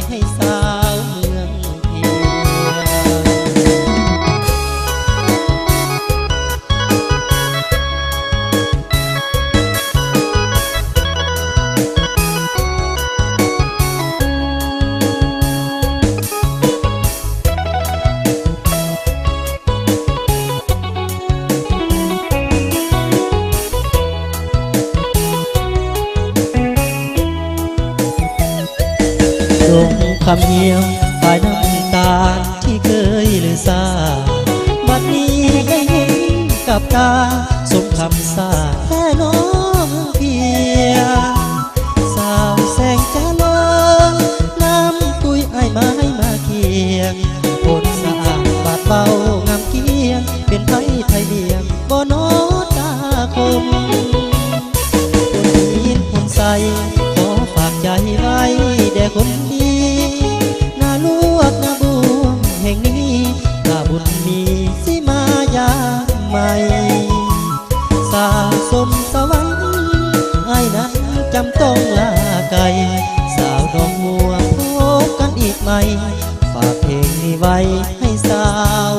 ให้สาวเมืองเพียลงคำเหี่ยวปลายน้ำตาที่เคยลือซาบัดนี้ได้เห็นกับตาสมคำสาแค่น้องเพียสาวแสงจะลงน้ำตุยไอไม้มาเคียงคนสะอาดบาดเบางามเกียงเป็นไทยไทยเลียงบ่โนตาคมคนยินคนใสขอฝากใจไว้แด่คนดีนาลวกนาบวงแห่งนี้ถ้าบุญมีสิมายามใหม่สาสมสวรรค์ไอ้นั้นจำต้องลาไกลสาวดอกบัวพบกันอีกไหมฝากเพลงนี้ไว้ให้สาว